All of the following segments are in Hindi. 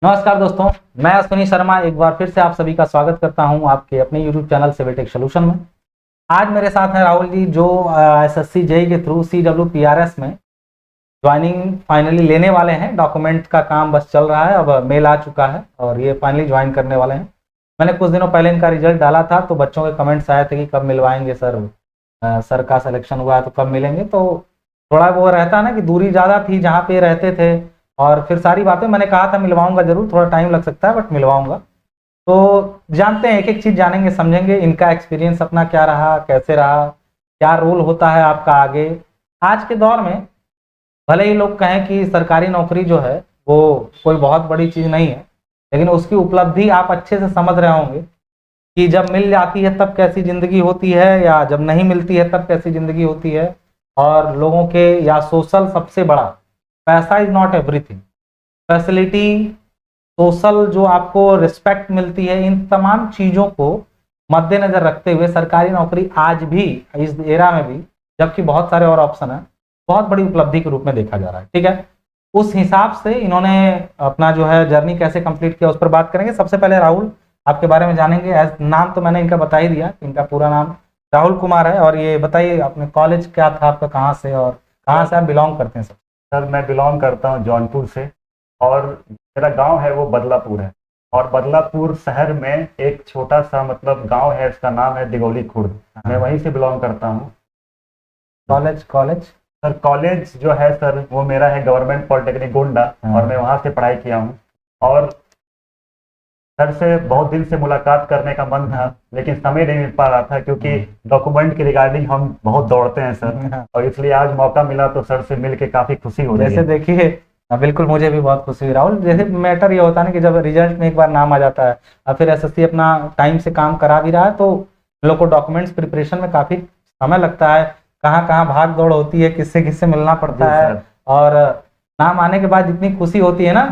नमस्कार दोस्तों, मैं अश्विनी शर्मा एक बार फिर से आप सभी का स्वागत करता हूं आपके अपने YouTube चैनल सिविल सोल्यूशन में। आज मेरे साथ हैं राहुल जी जो एसएससी जेई के थ्रू CWPRS में ज्वाइनिंग फाइनली लेने वाले हैं। डॉक्यूमेंट का काम बस चल रहा है, अब मेल आ चुका है और ये फाइनली ज्वाइन करने वाले हैं। मैंने कुछ दिनों पहले इनका रिजल्ट डाला था तो बच्चों के कमेंट्स आए थे कि कब मिलवाएंगे सर, सर का सिलेक्शन हुआ है तो कब मिलेंगे। तो थोड़ा वो रहता है ना कि दूरी ज़्यादा थी जहाँ पे रहते थे, और फिर सारी बातें मैंने कहा था मिलवाऊंगा जरूर, थोड़ा टाइम लग सकता है बट मिलवाऊंगा। तो जानते हैं, एक एक चीज़ जानेंगे समझेंगे, इनका एक्सपीरियंस अपना क्या रहा, कैसे रहा, क्या रोल होता है आपका आगे। आज के दौर में भले ही लोग कहें कि सरकारी नौकरी जो है वो कोई बहुत बड़ी चीज़ नहीं है, लेकिन उसकी उपलब्धि आप अच्छे से समझ रहे होंगे कि जब मिल जाती है तब कैसी ज़िंदगी होती है या जब नहीं मिलती है तब कैसी ज़िंदगी होती है। और लोगों के या सोशल, सबसे बड़ा, पैसा is not everything, facility, social जो आपको रिस्पेक्ट मिलती है, इन तमाम चीज़ों को मद्देनजर रखते हुए सरकारी नौकरी आज भी इस एरा में भी, जबकि बहुत सारे और ऑप्शन है, बहुत बड़ी उपलब्धि के रूप में देखा जा रहा है। ठीक है, उस हिसाब से इन्होंने अपना जो है जर्नी कैसे कंप्लीट किया उस पर बात करेंगे। सबसे पहले राहुल, आपके बारे में जानेंगे। एज नाम तो मैंने इनका बता ही दिया, इनका पूरा नाम राहुल कुमार है। और ये बताइए अपने कॉलेज क्या था आपका, कहाँ से और कहाँ से आप बिलोंग करते हैं? सर मैं बिलोंग करता हूँ जौनपुर से, और मेरा गांव है वो बदलापुर है। और बदलापुर शहर में एक छोटा सा मतलब गांव है, उसका नाम है दिगौली खुर्द। मैं वहीं से बिलोंग करता हूँ। कॉलेज कॉलेज सर कॉलेज जो है सर वो मेरा है गवर्नमेंट पॉलिटेक्निक गोंडा, और मैं वहाँ से पढ़ाई किया हूँ। और सर से बहुत दिन से मुलाकात करने का मन था, लेकिन समय नहीं मिल पा रहा था क्योंकि डॉक्यूमेंट के रिगार्डिंग हम बहुत दौड़ते हैं सर, और इसलिए आज मौका मिला तो सर से मिल के काफ़ी खुशी हो रही है। जैसे देखिए, बिल्कुल मुझे भी बहुत खुशी हुई राहुल। जैसे मैटर ये होता है ना कि जब रिजल्ट में एक बार नाम आ जाता है और फिर एसएससी अपना टाइम से काम करा भी रहा है, तो लोग को डॉक्यूमेंट्स प्रिपरेशन में काफ़ी समय लगता है, कहाँ कहाँ भाग दौड़ होती है, किससे किससे मिलना पड़ता है। और नाम आने के बाद जितनी खुशी होती है ना,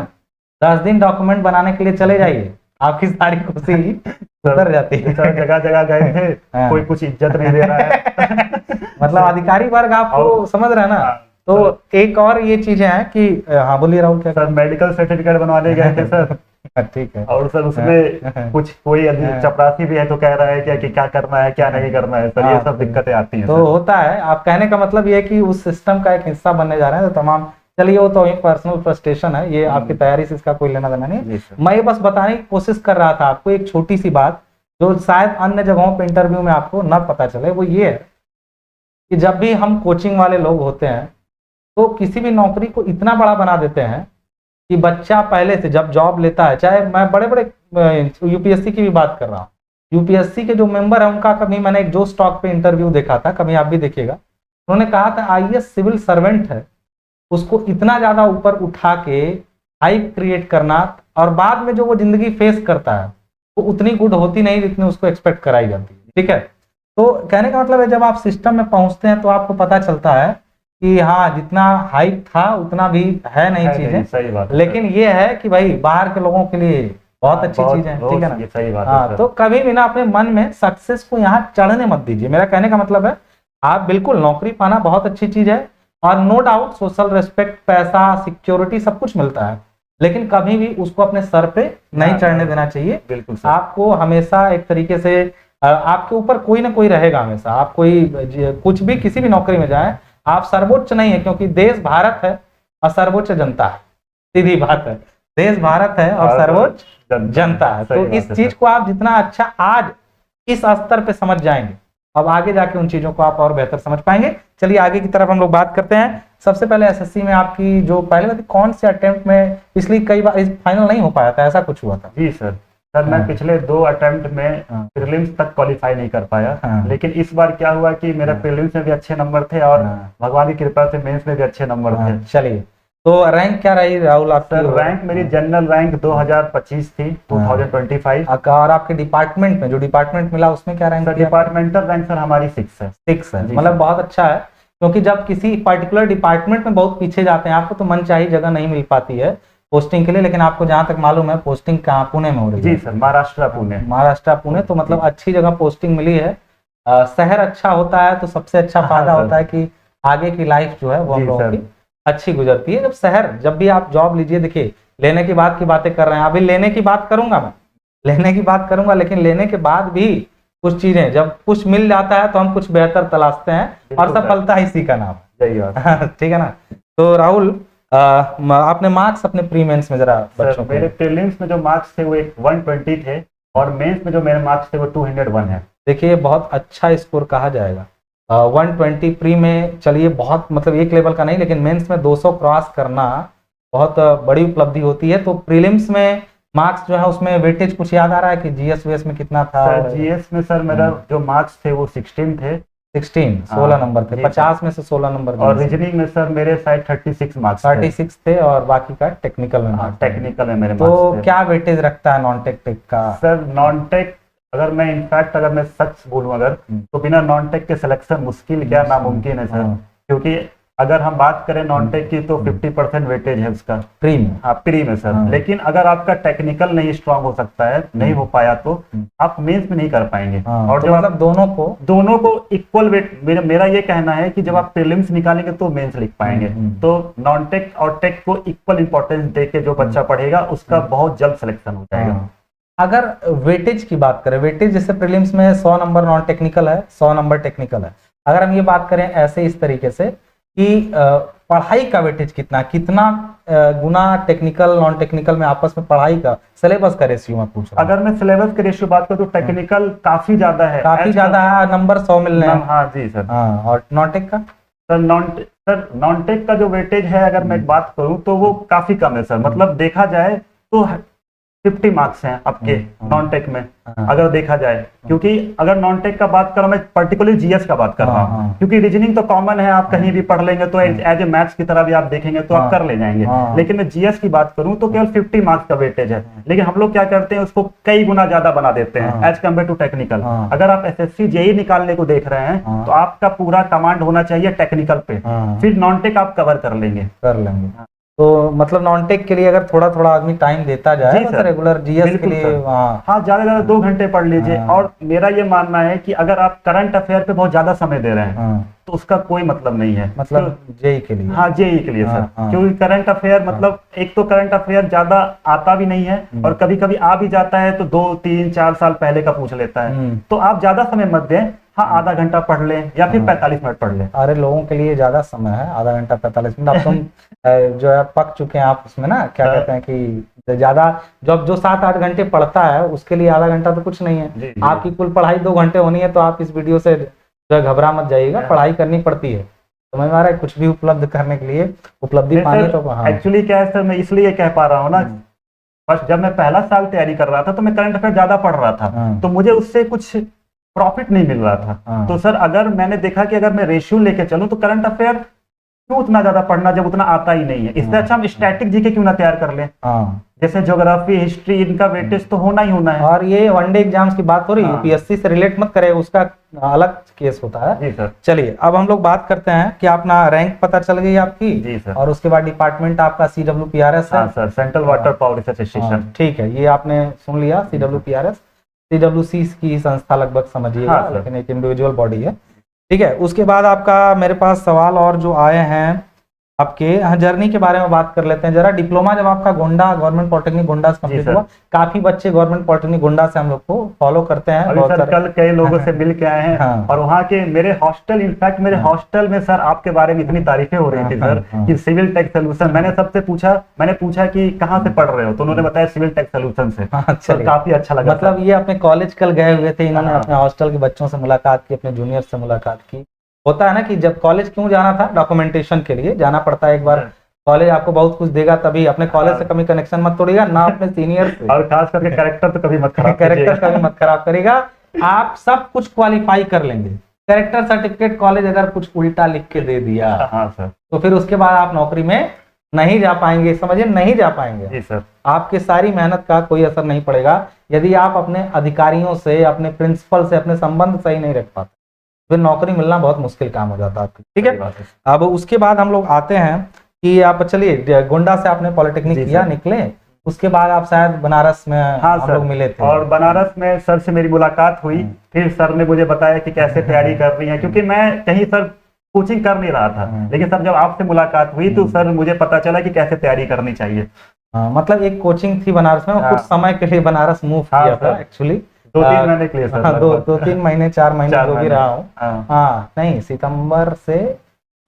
10 दिन डॉक्यूमेंट बनाने के लिए चले जाइए, आपकी सारी खुशी उतर जाती है। सर जगह जगह गए थे, कोई कुछ इज्जत नहीं दे रहा है। मतलब अधिकारी वर्ग आपको समझ रहे हैं ना। तो एक और ये चीजें हैं कि हाँ बोलिए राहुल। क्या सर मेडिकल सर्टिफिकेट बनवाने गए थे सर। ठीक है। और सर उसमें कुछ कोई चपरासी भी है तो कह रहा है कि क्या करना है क्या नहीं करना है सर, ये सब दिक्कतें आती हैं। तो होता है, आप कहने का मतलब ये है कि उस सिस्टम का एक हिस्सा बनने जा रहे हैं तो तमाम, चलिए वो तो एक पर्सनल फ्रस्ट्रेशन है, ये आपकी तैयारी से इसका कोई लेना देना नहीं। मैं ये बस बताने की कोशिश कर रहा था आपको एक छोटी सी बात जो शायद अन्य जगहों पे इंटरव्यू में आपको न पता चले। वो ये है कि जब भी हम कोचिंग वाले लोग होते हैं तो किसी भी नौकरी को इतना बड़ा बना देते हैं कि बच्चा पहले से जब जॉब लेता है, चाहे मैं बड़े बड़े यूपीएससी की भी बात कर रहा हूँ, यूपीएससी के जो मेंबर है उनका, कभी मैंने एक जो स्टॉक पे इंटरव्यू देखा था, कभी आप भी देखिएगा, उन्होंने कहा था आईएएस सिविल सर्वेंट है, उसको इतना ज्यादा ऊपर उठा के हाइप क्रिएट करना, और बाद में जो वो जिंदगी फेस करता है वो उतनी गुड होती नहीं जितनी उसको एक्सपेक्ट कराई जाती है। ठीक है, तो कहने का मतलब है जब आप सिस्टम में पहुंचते हैं तो आपको पता चलता है कि हाँ, जितना हाइप था उतना भी है नहीं चीजें। सही बात है, लेकिन ये है कि भाई बाहर के लोगों के लिए बहुत अच्छी चीज है। ठीक है ना, सही बात हाँ। तो कभी भी ना अपने मन में सक्सेस को यहाँ चढ़ने मत दीजिए। मेरा कहने का मतलब है आप बिल्कुल, नौकरी पाना बहुत अच्छी चीज है और नो डाउट सोशल रेस्पेक्ट, पैसा, सिक्योरिटी सब कुछ मिलता है, लेकिन कभी भी उसको अपने सर पे नहीं चढ़ने देना चाहिए। बिल्कुल आपको हमेशा एक तरीके से आपके ऊपर कोई ना कोई रहेगा हमेशा। आप कोई कुछ भी किसी भी नौकरी में जाए, आप सर्वोच्च नहीं है, क्योंकि देश भारत है और सर्वोच्च जनता है। सीधी बात है, देश भारत है और सर्वोच्च जनता है। तो इस चीज को आप जितना अच्छा आज इस स्तर पे समझ जाएंगे, अब आगे जाके उन चीजों को आप और बेहतर समझ पाएंगे। चलिए आगे की तरफ हम लोग बात करते हैं। सबसे पहले एसएससी में आपकी जो पहले बात, कौन से अटेम्प्ट में, इसलिए कई बार फाइनल नहीं हो पाया था, ऐसा कुछ हुआ था? जी सर, मैं पिछले 2 अटेम्प्ट में प्रीलिम्स तक क्वालिफाई नहीं कर पाया, लेकिन इस बार क्या हुआ कि मेरा प्रीलिम्स में भी अच्छे नंबर थे और भगवान की कृपा से मेंस में भी अच्छे नंबर थे। चलिए, तो रैंक क्या रही राहुल आपकी? सर रैंक मेरी जनरल रैंक 2025 थी, 2025। और आपके डिपार्टमेंट में, जो डिपार्टमेंट मिला उसमें क्या रैंक? डिपार्टमेंटल रैंक सर हमारी 6 है। 6 है, मतलब बहुत अच्छा है, क्योंकि जब किसी पर्टिकुलर डिपार्टमेंट में बहुत पीछे जाते हैं आपको तो मनचाही जगह नहीं मिल पाती है पोस्टिंग के लिए। लेकिन आपको जहां तक मालूम है पोस्टिंग कहाँ, पुणे में हो रही है? जी सर, महाराष्ट्र पुणे। महाराष्ट्र पुणे, तो मतलब अच्छी जगह पोस्टिंग मिली है। शहर अच्छा होता है तो सबसे अच्छा फायदा होता है कि आगे की लाइफ जो है वो हम लोगों की अच्छी गुजरती है। जब भी आप जॉब लीजिए, देखिए लेने की बातें कर रहे हैं, अभी लेने की बात करूंगा मैं, लेने की बात करूंगा, लेकिन लेने के बाद भी कुछ चीजें जब कुछ मिल जाता है तो हम कुछ बेहतर तलाशते हैं और सफलता इसी का नाम है। सही बात। ठीक है ना। तो राहुल आपने मार्क्स अपने प्री मेंस में जरा बच्चों मेरे प्रीलिम्स में जो मार्क्स थे वो 120 थे और मेंस में जो मेरे मार्क्स थे वो 201 है। देखिए बहुत अच्छा स्कोर कहा जाएगा। 120 प्री में चलिए बहुत मतलब एक लेवल का नहीं, लेकिन मेंस में 200 क्रॉस करना बहुत बड़ी उपलब्धि होती है। तो प्रीलिम्स में मार्क्स जो है उसमें वेटेज कुछ याद आ रहा है कि जीएस वीएस में कितना था? सर जीएस में सर मेरा जो मार्क्स थे वो 16 थे। 16 नंबर थे, 50 में से 16 नंबर। और रीजनिंग में सर मेरे शायद 36 मार्क्स 36 थे और बाकी का टेक्निकल में मार्क्स। टेक्निकल में मेरे तो मार्क्स थे। क्या वेटेज रखता है नॉन टेक का? सर नॉन टेक अगर मैं इनफैक्ट अगर मैं सच बोलूं अगर तो बिना नॉन टेक के सिलेक्शन मुश्किल क्या नामुमकिन है सर। क्योंकि अगर हम बात करें नॉन टेक की तो 50% वेटेज है उसका प्री में। हाँ प्री में सर। लेकिन अगर आपका टेक्निकल नहीं स्ट्रांग हो सकता है, नहीं हो पाया तो आप मेंस में नहीं कर पाएंगे। और तो मतलब दोनों को इक्वल वेट मेरा ये कहना है कि जब आप प्रीलिम्स निकालेंगे तो मेंस लिख पाएंगे। तो नॉन टेक और टेक को इक्वल इंपॉर्टेंस दे के जो बच्चा पढ़ेगा उसका बहुत जल्द सिलेक्शन हो जाएगा। अगर वेटेज की बात करें, वेटेज जैसे प्रीलिम्स में 100 नंबर नॉन टेक्निकल है, 100 नंबर टेक्निकल है। अगर हम ये बात करें ऐसे इस तरीके से कि पढ़ाई का वेटेज कितना गुना टेक्निकल नॉन टेक्निकल में आपस में पढ़ाई का सिलेबस का रेशियो मैं पूछ रहा हूं। अगर मैं सिलेबस के रेशियो बात करूं तो टेक्निकल काफी ज्यादा है, नंबर 100 मिलने हैं। हाँ जी सर। हाँ, और नॉन टेक का? सर नॉन टेक का जो वेटेज है अगर मैं बात करूं तो वो काफी कम है सर। मतलब देखा जाए तो 50 मार्क्स हैं आपके नॉन टेक में अगर देखा जाए। क्योंकि अगर नॉन टेक का बात करूं मैं पर्टिकुलरली जीएस का बात कर रहा हूं, क्योंकि रीजनिंग तो कॉमन है, आप कहीं भी पढ़ लेंगे तो एज ए मैथ्स की तरह भी आप देखेंगे तो आप कर ले जाएंगे। लेकिन मैं जीएस की बात करूं तो केवल 50 मार्क्स का वेटेज है। लेकिन हम लोग क्या करते हैं उसको कई गुना ज्यादा बना देते हैं एज कम्पेयर टू टेक्निकल। अगर आप एसएससी जेई निकालने को देख रहे हैं तो आपका पूरा कमांड होना चाहिए टेक्निकल पे, फिर नॉन टेक आप कवर कर लेंगे। तो मतलब नॉन टेक के लिए अगर थोड़ा थोड़ा आदमी टाइम देता जाए तो रेगुलर जीएस के लिए हाँ ज्यादा 2 घंटे पढ़ लीजिए। और मेरा ये मानना है कि अगर आप करंट अफेयर पे बहुत ज्यादा समय दे रहे हैं तो उसका कोई मतलब नहीं है। मतलब जेई के लिए? हाँ जेई के लिए सर। क्योंकि करंट अफेयर मतलब एक तो करंट अफेयर ज्यादा आता भी नहीं है और कभी कभी आ भी जाता है तो 2, 3, 4 साल पहले का पूछ लेता है। तो आप ज्यादा समय मत दें। हाँ आधा घंटा पढ़ लें या फिर 45 मिनट पढ़ लें। अरे लोगों के लिए ज्यादा समय है आधा घंटा 45 मिनट। अब तुम जो है पक चुके हैं आप उसमें ना, क्या कहते हैं कि ज्यादा जो 7-8 घंटे पढ़ता है उसके लिए आधा घंटा तो कुछ नहीं है। आपकी कुल पढ़ाई 2 घंटे होनी है तो आप इस वीडियो से जो घबरा मत जाइएगा, पढ़ाई करनी पड़ती है। समझ में आ रहा है? कुछ भी उपलब्ध करने के लिए उपलब्धि पानी तो एक्चुअली क्या है सर, मैं इसलिए कह पा रहा हूँ ना, फर्स्ट जब मैं पहला साल तैयारी कर रहा था तो मैं करंट अफेयर ज्यादा पढ़ रहा था तो मुझे उससे कुछ प्रॉफिट नहीं मिल रहा था। तो सर अगर मैंने देखा कि अगर मैं रेशियो लेके चलूं तो करंट अफेयर क्यों उतना ज्यादा पढ़ना जब उतना आता ही नहीं है। इससे अच्छा हम स्टैटिक जीके क्यों ना तैयार कर लें। जैसे ज्योग्राफी, हिस्ट्री, इनका वेटेज तो होना ही होना है। और ये वनडे एग्जाम्स की बात हो रही है, यूपीएससी से रिलेट मत करे, उसका अलग केस होता है। जी सर। चलिए अब हम लोग बात करते हैं कि अपना रैंक पता चल गई आपकी। जी सर। और उसके बाद डिपार्टमेंट आपका CWPRS है। हाँ sir, central water power research station. ठीक है, ये आपने सुन लिया CWPRS। CWC की संस्था लगभग समझिएगा, लेकिन एक इंडिविजुअल बॉडी है। ठीक है, उसके बाद आपका मेरे पास सवाल और जो आए हैं आपके जर्नी के बारे में बात कर लेते हैं जरा। डिप्लोमा जब आपका गोंडा गवर्नमेंट पॉलिटेक्निक गोंडा से कंप्लीट हुआ, काफी बच्चे गवर्नमेंट पॉलिटेक्निक गोंडा से हम लोग को फॉलो करते हैं। अभी सर कल कई लोगों से मिल के आए हैं और वहाँ के मेरे हॉस्टल, इनफैक्ट मेरे हॉस्टल में सर आपके बारे में इतनी तारीफें हो रही थी सर कि सिविल टेक सोल्यूशन। मैंने सबसे पूछा कि कहाँ से पढ़ रहे हो, तो उन्होंने बताया सिविल टेक सोल्यूशन से। काफी अच्छा लगा। मतलब ये अपने कॉलेज कल गए हुए थे, इन्होंने अपने हॉस्टल के बच्चों से मुलाकात की, अपने जूनियर से मुलाकात की। होता है ना कि जब कॉलेज क्यों जाना था, डॉक्यूमेंटेशन के लिए जाना पड़ता है। एक बार कॉलेज आपको बहुत कुछ देगा, तभी अपने कॉलेज से कभी कनेक्शन मत तोड़िएगा ना अपने सीनियर से। और खास करके कैरेक्टर तो कभी मत खराब कैरेक्टर कभी मत खराब करेगा। आप सब कुछ क्वालिफाई कर लेंगे, कैरेक्टर सर्टिफिकेट कॉलेज अगर कुछ उल्टा लिख के दे दिया तो फिर उसके बाद आप नौकरी में नहीं जा पाएंगे। समझिए, नहीं जा पाएंगे। जी सर। आपके सारी मेहनत का कोई असर नहीं पड़ेगा यदि आप अपने अधिकारियों से, अपने प्रिंसिपल से अपने संबंध सही नहीं रख पाते, फिर नौकरी मिलना बहुत मुश्किल काम हो जाता है आपकी। ठीक है, अब उसके बाद हम लोग आते हैं कि आप चलिए गोंडा से आपने पॉलिटेक्निक किया, निकले, उसके बाद आप शायद बनारस में हम लोग मिले थे। और बनारस में सर से मेरी मुलाकात हुई। फिर सर ने मुझे बताया कि कैसे तैयारी कर रही है, क्योंकि मैं कहीं सर कोचिंग कर नहीं रहा था। लेकिन सर जब आपसे मुलाकात हुई तो सर मुझे पता चला कि कैसे तैयारी करनी चाहिए। हाँ, मतलब एक कोचिंग थी बनारस में, हाँ। कुछ समय के लिए बनारस मूव हाँ, किया था सर। एक्चुअली। 2-3 महीने के लिए सर, हाँ, लगभग। 2-3 महीने 4 महीने 4 जो भी महीने। रहा हूँ। हाँ। हाँ नहीं, सितंबर से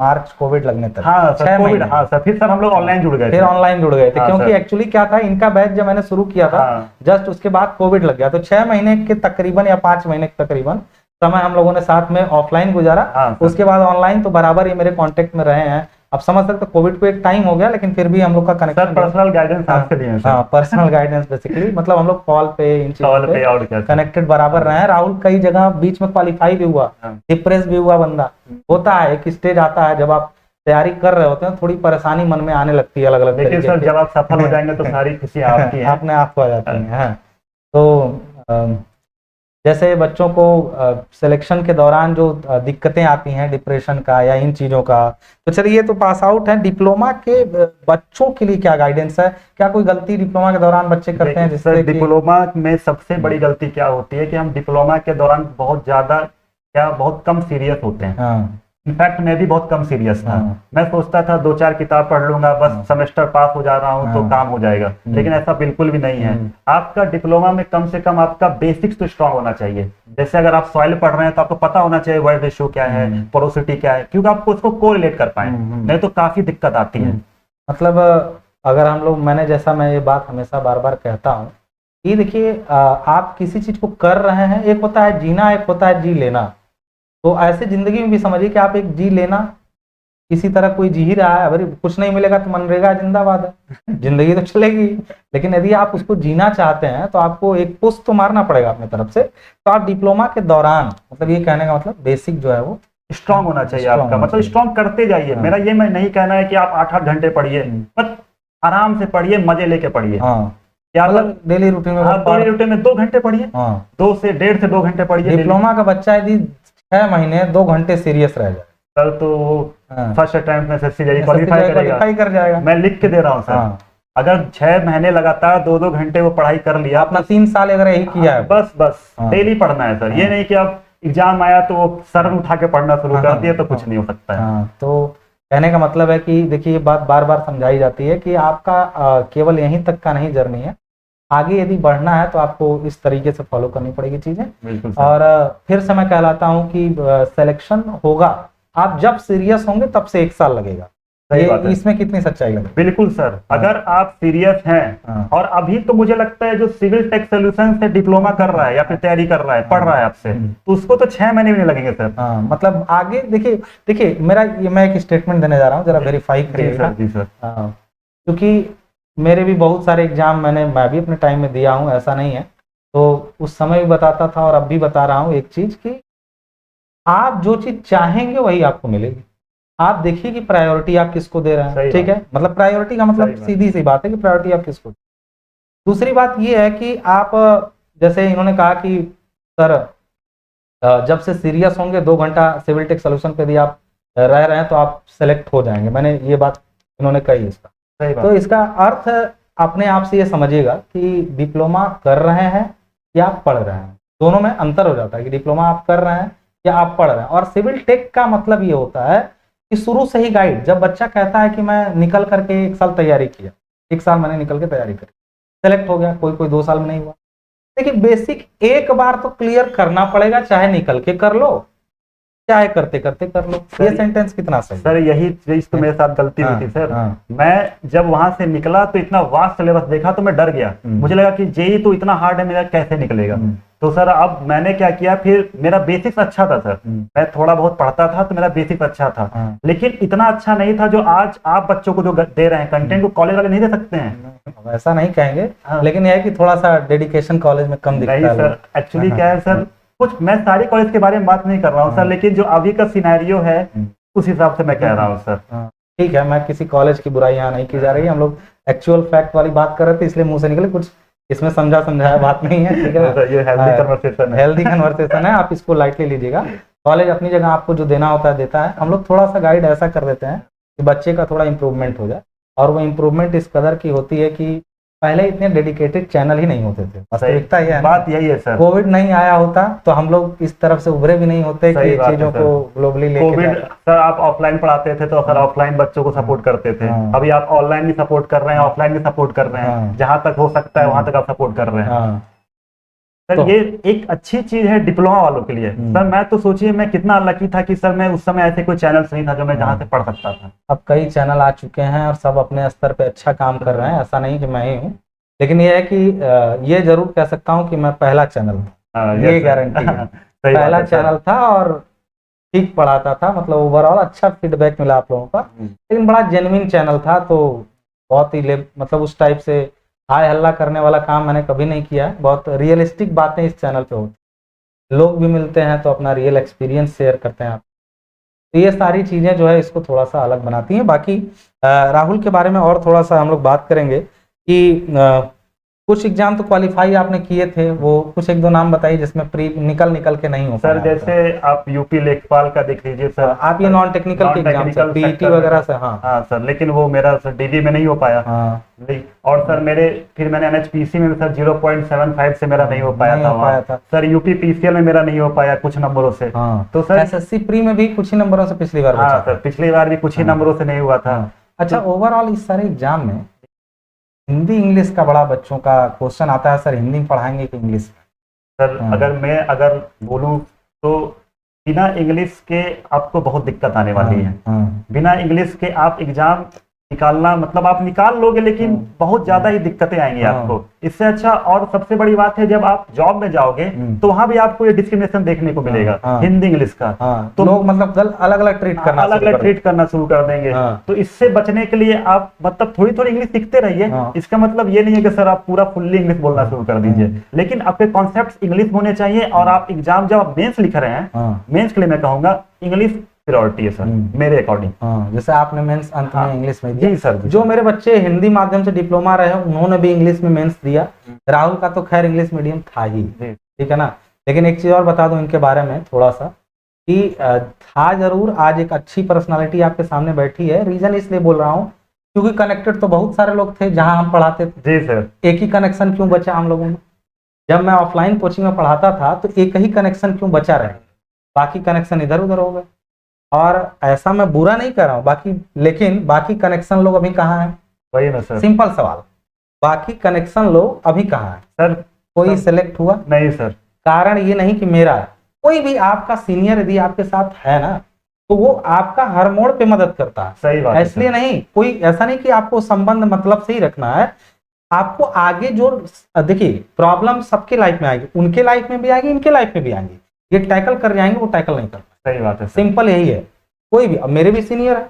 मार्च कोविड लगने तक हाँ सर, 6 कोविड, महीने। हाँ सर, फिर सर हम लोग ऑनलाइन जुड़ गए फिर थे। ऑनलाइन जुड़ गए थे, हाँ, क्योंकि सर। एक्चुअली क्या था, इनका बैच जब मैंने शुरू किया था हाँ। जस्ट उसके बाद कोविड लग गया, तो 6 महीने के तकरीबन या 5 महीने के तकरीबन समय हम लोगों ने साथ में ऑफलाइन गुजारा। हाँ, सर। उसके बाद ऑनलाइन तो बराबर ये मेरे कांटेक्ट में रहे हैं। अब समझ सकते, कोविड को एक टाइम हो गया, लेकिन फिर भी हम लोग का सर कनेक्शन। पर्सनल गाइडेंस आपसे लिए हैं सर। हाँ, पर्सनल गाइडेंस बेसिकली, मतलब हम लोग कॉल पे इन चीजों कॉल पे पे और क्या सर। कनेक्टेड बराबर रहे हैं। राहुल कई जगह बीच में क्वालिफाई भी हुआ, हाँ। डिप्रेस भी हुआ बंदा। होता है, एक स्टेज आता है जब आप तैयारी कर रहे होते हैं, थोड़ी परेशानी मन में आने लगती है अलग अलग लेकिन तरीके सर की। जब आप सफल हो जाएंगे तो सारी खुशी आपकी है। अपने आप को आ जाती हैं। हाँ। तो अम, जैसे बच्चों को सिलेक्शन के दौरान जो दिक्कतें आती हैं डिप्रेशन का या इन चीजों का, तो चलिए, तो पास आउट है डिप्लोमा के बच्चों के लिए क्या गाइडेंस है? क्या कोई गलती डिप्लोमा के दौरान बच्चे करते हैं देखिए जिससे सर, कि डिप्लोमा में सबसे बड़ी गलती क्या होती है कि हम डिप्लोमा के दौरान बहुत कम सीरियस होते हैं। हाँ, इनफैक्ट मैं भी बहुत कम सीरियस था। हाँ। मैं सोचता था 2-4 किताब पढ़ लूंगा, बस हाँ। सेमेस्टर पास हो जा रहा हूँ तो हाँ। काम हो जाएगा। लेकिन ऐसा बिल्कुल भी नहीं है। आपका डिप्लोमा में कम से कम आपका बेसिक्स तो स्ट्रांग होना चाहिए। जैसे अगर आप सॉइल पढ़ रहे हैं तो आपको पता होना चाहिए वर्ड रेशियो क्या है, पोरोसिटी क्या है, क्योंकि आपको उसको कोरिलेट कर पाए, नहीं तो काफी दिक्कत आती है। मतलब अगर हम लोग, मैं ये बात हमेशा बार बार कहता हूँ कि देखिए, आप किसी चीज को कर रहे हैं, एक होता है जीना, एक होता है जी लेना। तो ऐसे जिंदगी में भी समझिए कि आप एक जी लेना, किसी तरह कोई जी ही रहा है, अगर कुछ नहीं मिलेगा तो मनरेगा जिंदाबाद है, जिंदगी तो चलेगी। लेकिन यदि आप उसको जीना चाहते हैं तो आपको एक पुश तो मारना पड़ेगा अपनी तरफ से। तो आप डिप्लोमा के दौरान, मतलब ये कहने का मतलब बेसिक जो है वो स्ट्रांग होना चाहिए strong आपका, होना मतलब चाहिए। स्ट्रांग करते जाइए। हाँ। मेरा ये मैं नहीं कहना है कि आप 8-8 घंटे पढ़िए, बस आराम से पढ़िए, मजे लेके पढ़िए। हाँ, क्या मतलब डेली रूटीन में हाँ, 2 घंटे में 2 घंटे पढ़िए। हाँ, 2 से 2 घंटे पढ़िए। डिप्लोमा का बच्चा यदि 6 महीने 2 घंटे सीरियस रह जाए सर तो हाँ, फर्स्ट अटेम्प्ट में एसएससी जेईई SSC क्वालिफाई करेगा। क्वालिफाई कर जाएगा। मैं लिख के दे रहा हूँ सर। हाँ। अगर 6 महीने लगातार 2-2 घंटे वो पढ़ाई कर लिया, अपना 3 साल अगर यही किया है, बस हाँ। डेली पढ़ना है सर। ये हाँ। नहीं कि आप एग्जाम आया तो वो सर उठा के पढ़ना शुरू कर दिया तो हाँ। कुछ नहीं हो सकता है। हाँ, तो कहने का मतलब है कि देखिए, ये बात बार बार समझाई जाती है कि आपका केवल यहीं तक का नहीं जर्नी है, आगे यदि बढ़ना है तो आपको इस तरीके से फॉलो करनी पड़ेगी चीजें। बिल्कुल सर। और फिर से मैं कहलाता हूँ कि सिलेक्शन होगा, आप जब सीरियस होंगे तब से 1 साल लगेगा। सही बात है। इसमें कितनी सच्चाई लगती है? बिल्कुल सर, अगर आप सीरियस हैं हाँ। और अभी तो मुझे लगता है जो सिविल टेक सोल्यूशन से डिप्लोमा कर रहा है या फिर तैयारी कर रहा है, पढ़ रहा है आपसे, तो उसको तो 6 महीने भी नहीं लगेंगे सर। हाँ, मतलब आगे देखिए मैं एक स्टेटमेंट देने जा रहा हूँ, जरा वेरीफाई जी करिएगा। सर, जी सर। हाँ, क्योंकि मेरे भी बहुत सारे एग्जाम मैं भी अपने टाइम में दिया हूँ, ऐसा नहीं है। तो उस समय भी बताता था और अब भी बता रहा हूँ एक चीज कि आप जो चीज चाहेंगे वही आपको मिलेगी। आप देखिए कि प्रायोरिटी आप किसको दे रहे हैं, सही ठीक बात। है? मतलब प्रायोरिटी का सही मतलब बात। सीधी सी बात है कि प्रायोरिटी आप किसको। दूसरी बात ये है कि आप, जैसे इन्होंने कहा कि सर जब से सीरियस होंगे 2 घंटा सिविल टेक सोल्यूशन पे भी आप रह रहे हैं तो आप सेलेक्ट हो जाएंगे। मैंने ये बात इन्होंने कही इसका। सही बात। तो इसका अर्थ अपने आप से ये समझिएगा कि डिप्लोमा कर रहे हैं या आप पढ़ रहे हैं, दोनों में अंतर हो जाता है कि डिप्लोमा आप कर रहे हैं या आप पढ़ रहे हैं। और सिविल टेक का मतलब ये होता है कि शुरू से ही गाइड, जब बच्चा कहता है कि मैं निकल करके 1 साल तैयारी किया, 1 साल मैंने निकल के तैयारी करी, सेलेक्ट हो गया, कोई 2 साल में नहीं हुआ। देखिए, बेसिक एक बार तो क्लियर करना पड़ेगा, चाहे निकल के कर लो चाहे करते करते कर लो। ये सेंटेंस कितना सही सर, यही चीज तो मेरे साथ गलती हुई थी सर। मैं जब वहां से निकला तो इतना वास्ट सिलेबस देखा तो मैं डर गया। मुझे लगा कि जेईई तो इतना हार्ड है, मेरा कैसे निकलेगा। तो सर अब मैंने क्या किया, फिर मेरा बेसिक्स अच्छा था सर, मैं थोड़ा बहुत पढ़ता था तो मेरा बेसिक्स अच्छा था, लेकिन इतना अच्छा नहीं था जो आज आप बच्चों को जो दे रहे हैं कंटेंट, को कॉलेज वाले नहीं दे सकते हैं। ऐसा नहीं कहेंगे, लेकिन यह है कि थोड़ा सा डेडिकेशन कॉलेज में कम दिखता है। नहीं सर, एक्चुअली क्या है सर, कुछ मैं सारे कॉलेज के बारे में बात नहीं कर रहा हूँ सर, लेकिन जो अभी का सिनेरियो है उस हिसाब से मैं कह रहा हूँ सर। ठीक है, मैं किसी कॉलेज की बुराई यहाँ नहीं की जा रही है, हम लोग एक्चुअल फैक्ट वाली बात कर रहे थे इसलिए मुंह से निकले, कुछ इसमें समझाया बात नहीं है, ठीक है? ये हेल्दी कन्वर्सेशन है। हेल्दी कन्वर्सेशन है, आप इसको लाइटली लीजिएगा। कॉलेज अपनी जगह आपको जो देना होता है देता है, हम लोग थोड़ा सा गाइड ऐसा कर देते हैं कि बच्चे का थोड़ा इंप्रूवमेंट हो जाए, और वो इंप्रूवमेंट इस कदर की होती है कि पहले इतने डेडिकेटेड चैनल ही नहीं होते थे, वास्तविकता ये है ना। बात यही है सर। कोविड नहीं आया होता तो हम लोग इस तरफ से उभरे भी नहीं होते सही कि बात है चीजों सर। को ग्लोबली लेके कोविड जाते। सर आप ऑफलाइन पढ़ाते थे तो सर ऑफलाइन बच्चों को सपोर्ट करते थे। हाँ। अभी आप ऑनलाइन भी सपोर्ट कर रहे हैं, ऑफलाइन भी सपोर्ट कर रहे हाँ। हैं, जहां तक हो सकता है वहां तक आप सपोर्ट कर रहे हैं। हाँ सर तो- ये एक अच्छी चीज है डिप्लोमा वालों के लिए। सर मैं तो सोचिए मैं कितना लकी था कि सर मैं उस समय ऐसे कोई चैनल्स नहीं था जो मैं जहां से पढ़ सकता था। अब कई चैनल आ चुके हैं और सब अपने स्तर पे अच्छा काम कर रहे हैं, ऐसा नहीं कि मैं ही हूँ, लेकिन ये है कि ये जरूर कह सकता हूँ कि मैं पहला चैनल था, ये yes, sir। गारंटी है। सही बात पहला है, सर। चैनल था और ठीक पढ़ाता था, मतलब ओवरऑल अच्छा फीडबैक मिला आप लोगों का, लेकिन बड़ा जेन्युइन चैनल था, तो बहुत ही मतलब उस टाइप से हाय हल्ला करने वाला काम मैंने कभी नहीं किया है। बहुत रियलिस्टिक बातें इस चैनल पे होती, लोग भी मिलते हैं तो अपना रियल एक्सपीरियंस शेयर करते हैं आप, तो ये सारी चीजें जो है इसको थोड़ा सा अलग बनाती हैं। बाकी राहुल के बारे में और थोड़ा सा हम लोग बात करेंगे कि कुछ एग्जाम तो क्वालिफाई आपने किए थे, वो कुछ एक दो नाम बताइए जिसमें प्री निकल के नहीं हो सर पाया जैसे आप यूपी लेखपाल का देख लीजिए सर। आप ये नॉन टेक्निकल के एग्जाम से पीईटी वगैरह से। हाँ हाँ सर, लेकिन वो मेरा सर डीवी में नहीं हो पाया। हाँ और सर फिर मैंने एनएचपीसी में सर 0.75 से मेरा नहीं हो पाया नहीं था हो पाया वहाँ। था। सर यूपी पीसीएल में मेरा नहीं हो पाया कुछ नंबरों से। हाँ तो सर एसएससी प्री में भी कुछ ही नंबरों से पिछली बार हाँ बचा सर था। पिछली बार भी कुछ ही नंबरों से नहीं हुआ था। अच्छा ओवरऑल इस सारे एग्जाम में हिंदी इंग्लिश का बड़ा बच्चों का क्वेश्चन आता है, सर हिंदी में पढ़ाएंगे कि इंग्लिश में? सर अगर बोलूं तो बिना इंग्लिश के आपको बहुत दिक्कत आने वाली है। बिना इंग्लिश के आप एग्जाम निकालना मतलब आप निकाल लोगे लेकिन बहुत ज्यादा ही दिक्कतें आएंगी आपको। इससे अच्छा और सबसे बड़ी बात है जब आप जॉब में जाओगे तो वहां भी आपको ये डिस्क्रिमिनेशन देखने को मिलेगा हिंदी इंग्लिश का। तो लोग मतलब अलग अलग ट्रीट करना शुरू कर देंगे। तो इससे बचने के लिए आप मतलब थोड़ी थोड़ी इंग्लिश सीखते रहिए। इसका मतलब ये नहीं है कि सर आप पूरा फुल्ली इंग्लिश बोलना शुरू कर दीजिए, लेकिन आपके कॉन्सेप्ट इंग्लिश होने चाहिए। और आप एग्जाम जब आप मेंस लिख रहे हैं, मेंस के लिए मैं कहूंगा इंग्लिश प्रायोरिटी है सर मेरे अकॉर्डिंग। जैसे आपने मेंस अंत में इंग्लिश में दिया। जी सर। जो मेरे बच्चे हिंदी माध्यम से डिप्लोमा रहे हैं उन्होंने भी इंग्लिश में मेंस दिया। राहुल का तो खैर इंग्लिश मीडियम था ही, ठीक है ना। लेकिन एक चीज और बता दूं इनके बारे में थोड़ा सा कि था जरूर, आज एक अच्छी पर्सनालिटी आपके सामने बैठी है। रीजन इसलिए बोल रहा हूँ क्योंकि कनेक्टेड तो बहुत सारे लोग थे जहां हम पढ़ाते थे। जी सर। एक ही कनेक्शन क्यों बचा हम लोगों में? जब मैं ऑफलाइन कोचिंग में पढ़ाता था तो एक ही कनेक्शन क्यों बचा रहे, बाकी कनेक्शन इधर उधर हो गए। और ऐसा मैं बुरा नहीं कर रहा हूँ बाकी, लेकिन बाकी कनेक्शन लोग अभी कहाँ हैं? वही ना सर, सिंपल सवाल, बाकी कनेक्शन लोग अभी कहाँ हैं? सर कोई सिलेक्ट हुआ नहीं सर। कारण ये नहीं कि मेरा, कोई भी आपका सीनियर यदि आपके साथ है ना तो वो आपका हर मोड़ पे मदद करता है। सही बात है। इसलिए नहीं, कोई ऐसा नहीं कि आपको संबंध मतलब से ही रखना है। आपको आगे जो देखिए प्रॉब्लम सबके लाइफ में आएगी, उनके लाइफ में भी आएगी, इनके लाइफ में भी आएंगी। ये टैकल कर जाएंगे, वो टैकल नहीं करना। सही बात है। सिंपल यही है। कोई भी, अब मेरे भी सीनियर है,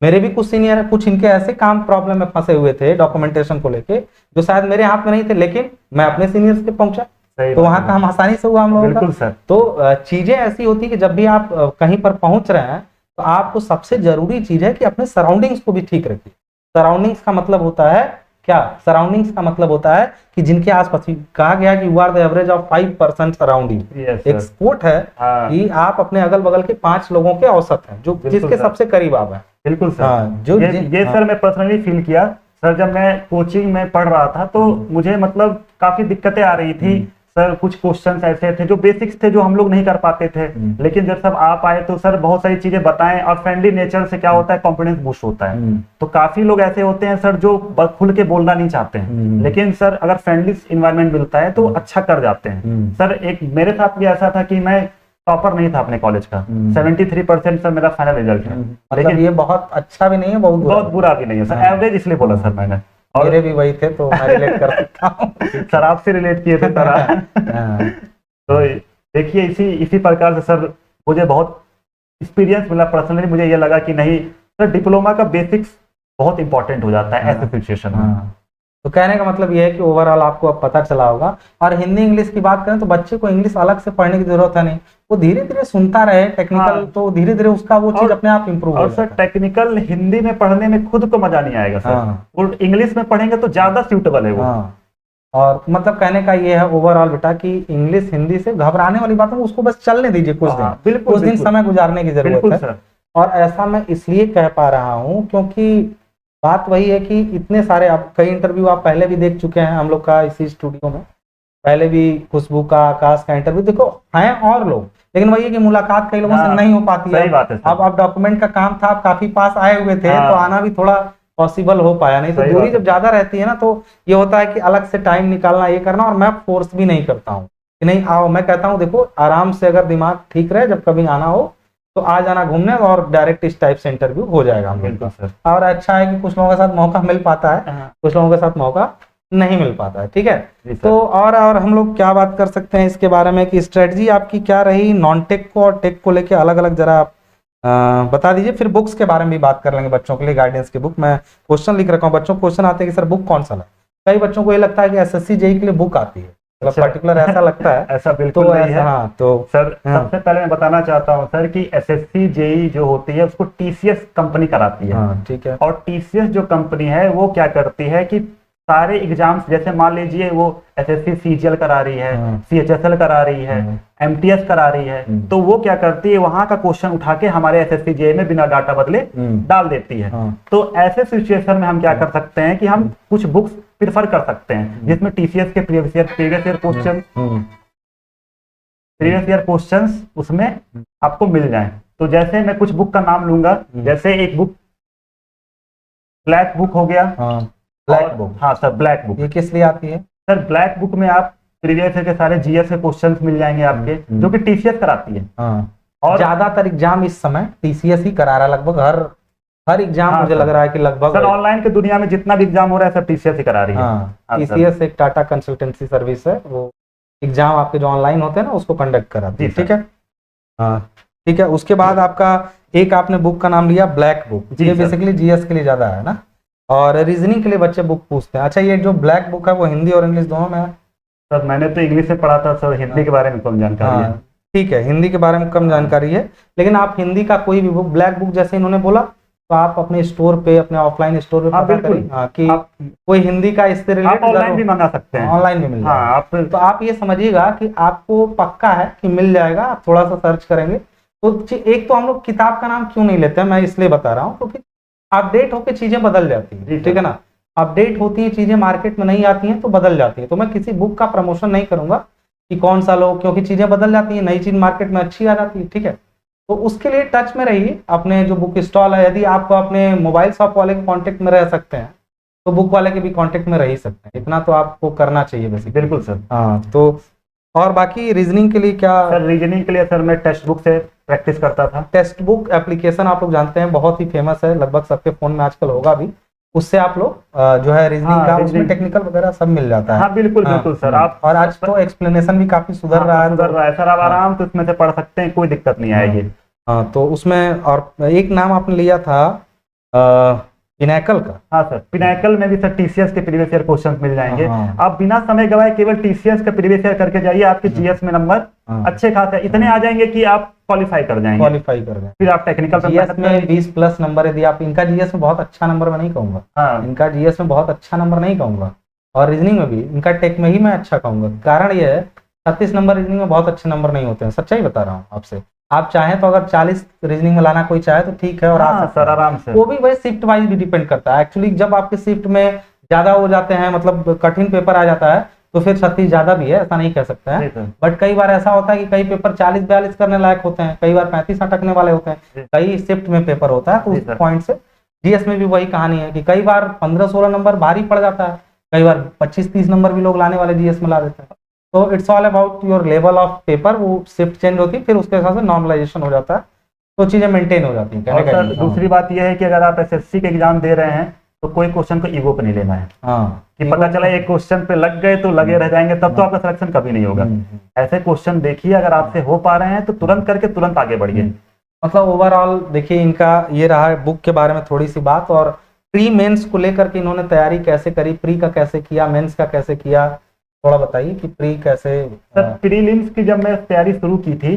मेरे भी कुछ सीनियर है, कुछ इनके ऐसे काम प्रॉब्लम में फंसे हुए थे डॉक्यूमेंटेशन को लेके जो शायद मेरे हाथ में नहीं थे, लेकिन मैं अपने सीनियर्स पे पहुंचा तो वहां काम आसानी से हुआ हम लोगों का। बिल्कुल सर। तो चीजें ऐसी होती कि जब भी आप कहीं पर पहुंच रहे हैं तो आपको सबसे जरूरी चीज है कि अपने सराउंडिंग्स को भी ठीक रखिए। सराउंडिंग्स का मतलब होता है क्या? सराउंडिंग्स का मतलब होता है कि जिनके आसपास, कहा गया कि you are the average of 5% surrounding. एक कोट है कि आप अपने अगल बगल के 5 लोगों के औसत हैं जो जिसके सबसे करीब आप हैं। बिल्कुल सर। ये सर मैं पर्सनली फील किया सर, जब मैं कोचिंग में पढ़ रहा था तो मुझे मतलब काफी दिक्कतें आ रही थी सर। कुछ क्वेश्चंस ऐसे थे जो बेसिक्स थे जो हम लोग नहीं कर पाते थे, लेकिन जब सब आप आए तो सर बहुत सारी चीजें बताएं। और फ्रेंडली नेचर से क्या होता है, कॉन्फिडेंस बूस्ट होता है। तो काफी लोग ऐसे होते हैं सर जो खुल के बोलना नहीं चाहते हैं, लेकिन सर अगर फ्रेंडली इन्वायरमेंट मिलता है तो अच्छा कर जाते हैं। सर एक मेरे साथ भी ऐसा था कि मैं टॉपर नहीं था अपने कॉलेज का, 73% सर मेरा फाइनल रिजल्ट है। लेकिन ये बहुत अच्छा भी नहीं है, बहुत बुरा भी नहीं है सर, एवरेज इसलिए बोला सर मैंने। और मेरे भी वही थे तो मैं रिलेट कर सकता हूँ। सर आपसे रिलेट किए थे सर। तो देखिए इसी प्रकार से सर मुझे बहुत एक्सपीरियंस मिला। पर्सनली मुझे ये लगा कि नहीं सर डिप्लोमा का बेसिक्स बहुत इंपॉर्टेंट हो जाता है ऐसे सिचुएशन में। तो कहने का मतलब ये है कि ओवरऑल आपको अब पता चला होगा। और हिंदी इंग्लिश की बात करें तो बच्चे को इंग्लिश अलग से पढ़ने की जरूरत है नहीं, वो धीरे धीरे सुनता रहे टेक्निकल, तो धीरे धीरे उसका वो चीज अपने आप इंप्रूव और सर टेक्निकल हिंदी में पढ़ने में खुद को मजा नहीं आएगा सर, और इंग्लिश में पढ़ेंगे तो ज्यादा सूटेबल है वो। और मतलब कहने का ये है ओवरऑल बेटा कि इंग्लिश हिंदी से घबराने वाली बात है, उसको बस चलने दीजिए कुछ दिन, कुछ दिन समय गुजारने की जरूरत है। और ऐसा मैं इसलिए कह पा रहा हूँ क्योंकि बात वही है कि इतने सारे, आप कई इंटरव्यू आप पहले भी देख चुके हैं हम लोग का इसी स्टूडियो में, पहले भी खुशबू का, आकाश का इंटरव्यू देखो हैं और लोग, लेकिन वही है कि मुलाकात कई लोगों से हाँ, नहीं हो पाती है। सही बात है सर। अब डॉक्यूमेंट का काम था, आप काफी पास आए हुए थे, हाँ। तो आना भी थोड़ा पॉसिबल हो पाया, नहीं तो सही दूरी बात है। जब ज्यादा रहती है ना, तो ये होता है कि अलग से टाइम निकालना, ये करना, और मैं फोर्स भी नहीं करता हूँ कि नहीं आओ। मैं कहता हूँ देखो आराम से, अगर दिमाग ठीक रहे, जब कभी आना हो तो आ जाना घूमने, और डायरेक्ट इस टाइप से इंटरव्यू हो जाएगा हम लोग बिल्कुल का। सर। और अच्छा है कि कुछ लोगों के साथ मौका मिल पाता है, हाँ, कुछ लोगों के साथ मौका नहीं मिल पाता है, ठीक है। जी सर। तो और हम लोग क्या बात कर सकते हैं इसके बारे में कि स्ट्रेटजी आपकी क्या रही नॉन टेक को और टेक को लेके अलग अलग, जरा आप बता दीजिए। फिर बुक्स के बारे में भी बात कर लेंगे, बच्चों के लिए गाइडेंस की बुक। मैं क्वेश्चन लिख रखा हूँ, बच्चों को क्वेश्चन आते हैं कि सर बुक कौन सा लाए। कई बच्चों को ये लगता है कि एसएससी जेईई के लिए बुक आती है, मतलब अच्छा। पर्टिकुलर ऐसा लगता है। ऐसा बिल्कुल तो नहीं ऐसा, है हाँ तो सर। हाँ, सबसे पहले मैं बताना चाहता हूँ सर कि एसएससी जेईई जो होती है उसको टीसीएस कंपनी कराती है। हाँ ठीक है। और टीसीएस जो कंपनी है वो क्या करती है कि सारे एग्जाम्स, जैसे मान लीजिए वो एसएससी सीजीएल करा रही है, हाँ। सीएचएसएल करा रही है, एमटीएस करा रही है, तो वो क्या करती है वहां का क्वेश्चन उठा के हमारे एसएससी जेईई में बिना डाटा बदले डाल देती है। हाँ। तो ऐसे सिचुएशन में हम क्या कर सकते हैं कि हम कुछ बुक्स प्रिफर कर सकते हैं जिसमें टीसीएस के प्रीवियस ईयर क्वेश्चंस उसमें आपको मिल जाएं। तो जैसे मैं कुछ बुक का नाम लूंगा, जैसे एक बुक ब्लैक बुक हो गया। हाँ ब्लैक और- बुक, हाँ सर, ब्लैक बुक। ये किस लिए आती है? सर ब्लैक बुक में आप प्रीवियस ईयर के सारे जीएस के क्वेश्चंस मिल जाएंगे आपके, जो कि टीसीएस कराती है। हाँ, और ज्यादातर एग्जाम इस समय टीसीएस ही करा रहा है, लगभग हर एग्जाम हाँ मुझे सर। लग रहा है कि लगभग सर ऑनलाइन की दुनिया में जितना भी एग्जाम हो रहा है सब टीसीएस ही करा रही है। हाँ, हाँ सर। टीसीएस एक टाटा कंसल्टेंसी सर्विस है, वो एग्जाम आपके जो ऑनलाइन होते हैं ना उसको कंडक्ट कराती है, जी सर। ठीक है। हाँ ठीक है। उसके बाद आपका एक आपने बुक का नाम लिया ब्लैक बुक, जी ये सर। बेसिकली जीएस के लिए ज्यादा है ना, और रीजनिंग के लिए बच्चे बुक पूछते हैं। अच्छा, ये जो ब्लैक बुक है वो हिंदी और इंग्लिश दोनों में है? सर मैंने तो इंग्लिश से पढ़ा था सर, हिंदी के बारे में कम जानकारी है। हाँ ठीक है, हिंदी के बारे में कम जानकारी है, लेकिन आप हिंदी का कोई भी बुक, ब्लैक बुक जैसे इन्होंने बोला, तो आप अपने स्टोर पे, अपने ऑफलाइन स्टोर पे हाँ, पता बिल्कुल। करिए, हाँ, कि आप कोई हिंदी का इससे आप रिलेटेड ऑनलाइन भी मंगा सकते हैं। ऑनलाइन भी मिल हाँ जाएगा। आप तो आप ये समझिएगा कि आपको पक्का है कि मिल जाएगा, आप थोड़ा सा सर्च करेंगे तो एक तो हम लोग किताब का नाम क्यों नहीं लेते हैं, मैं इसलिए बता रहा हूँ क्योंकि अपडेट होकर चीजें बदल जाती जी हैं, सर। ठीक है ना। अपडेट होती हैं चीजें, मार्केट में नहीं आती हैं तो बदल जाती है। तो मैं किसी बुक का प्रमोशन नहीं करूंगा कि कौन सा लो, क्योंकि चीजें बदल जाती हैं, नई चीज मार्केट में अच्छी आ जाती है, ठीक है। तो उसके लिए टच में रहिए अपने जो बुक स्टॉल है। यदि आप अपने मोबाइल शॉप वाले के कांटेक्ट में रह सकते हैं तो बुक वाले के भी कांटेक्ट में रह ही सकते हैं, इतना तो आपको करना चाहिए बेसिकली। बिल्कुल सर। हाँ, तो और बाकी रीजनिंग के लिए क्या? सर रीजनिंग के लिए सर मैं टेक्स्ट बुक से प्रैक्टिस करता था। टेक्स्ट बुक एप्लीकेशन आप लोग जानते हैं, बहुत ही फेमस है, लगभग सबके फोन में आजकल होगा भी। उससे आप लोग जो है रीजनिंग हाँ, का, उसमें रीजनिंग टेक्निकल वगैरह सब मिल जाता है। हाँ बिल्कुल बिल्कुल सर। आप और आज तो एक्सप्लेनेशन भी काफी सुधर रहा है, सुधर रहा है सर, आप आराम से उसमें से पढ़ सकते हैं, कोई दिक्कत नहीं आएगी। हाँ, तो उसमें और एक नाम आपने लिया था पिनैकल का। हाँ सर, पिनाकल में भी सर टीसीएस के प्रीवियस ईयर क्वेश्चंस मिल जाएंगे। हाँ। आप बिना समय गवाए केवल टीसीएस का प्रीवियस ईयर करके जाइए, आपके जीएस में नंबर अच्छे खासे इतने आ जाएंगे कि आप क्वालिफाई कर जाएंगे। क्वालिफाई कर गए। फिर आप टेक्निकल पे जीएस मेहनत में करेंगे। 20 प्लस नंबर यदि आप, इनका जीएस में बहुत अच्छा नंबर मैं नहीं कहूंगा, हाँ इनका जीएस में बहुत अच्छा नंबर नहीं कहूंगा, और रीजनिंग में भी, इनका टेक में ही मैं अच्छा कहूंगा। कारण ये है 36 नंबर रीजनिंग में बहुत अच्छे नंबर नहीं होते हैं, सच्चाई बता रहा हूँ आपसे। आप चाहें तो अगर 40 रीजनिंग में लाना कोई चाहे तो ठीक है, और आ हाँ सकता सर है। आराम से। वो भी वही शिफ्ट वाइज भी डिपेंड करता है। एक्चुअली जब आपके शिफ्ट में ज्यादा हो जाते हैं, मतलब कठिन पेपर आ जाता है, तो फिर 36 ज्यादा भी है, ऐसा नहीं कह सकते जी हैं। सर। बट कई बार ऐसा होता है कि कई पेपर 40-42 करने लायक होते हैं, कई बार 35 अटकने वाले होते हैं, कई शिफ्ट में पेपर होता है, तो जी उस सर। पॉइंट से जीएस में भी वही कहानी है कि कई बार 15-16 नंबर भारी पड़ जाता है, कई बार 25-30 नंबर भी लोग लाने वाले जीएस में ला देते हैं। तो it's all about your level of paper, वो शिफ्ट चेंज होती है, फिर उसके हिसाब से नॉर्मलाइजेशन हो जाता है, तो चीजें मेंटेन हो जाती हैं। और कहने का सर ये, दूसरी बात यह है कि अगर आप एसएससी के एग्जाम दे रहे हैं तो कोई क्वेश्चन को ईगो पे नहीं लेना है हाँ, कि पता चला एक क्वेश्चन पे लग गए तो लगे रह जाएंगे, तब तो आपका सिलेक्शन कभी नहीं होगा। ऐसे क्वेश्चन देखिए, अगर आपसे हो पा रहे हैं तो तुरंत करके तुरंत आगे बढ़िए। मतलब ओवरऑल देखिए, इनका ये रहा है बुक के बारे में थोड़ी सी बात, और प्री मेंस को लेकर के इन्होंने तैयारी कैसे करी, प्री का कैसे किया, मेंस का कैसे किया, थोड़ा बताइए कि प्री कैसे। सर प्रीलिम्स की जब मैं तैयारी शुरू की थी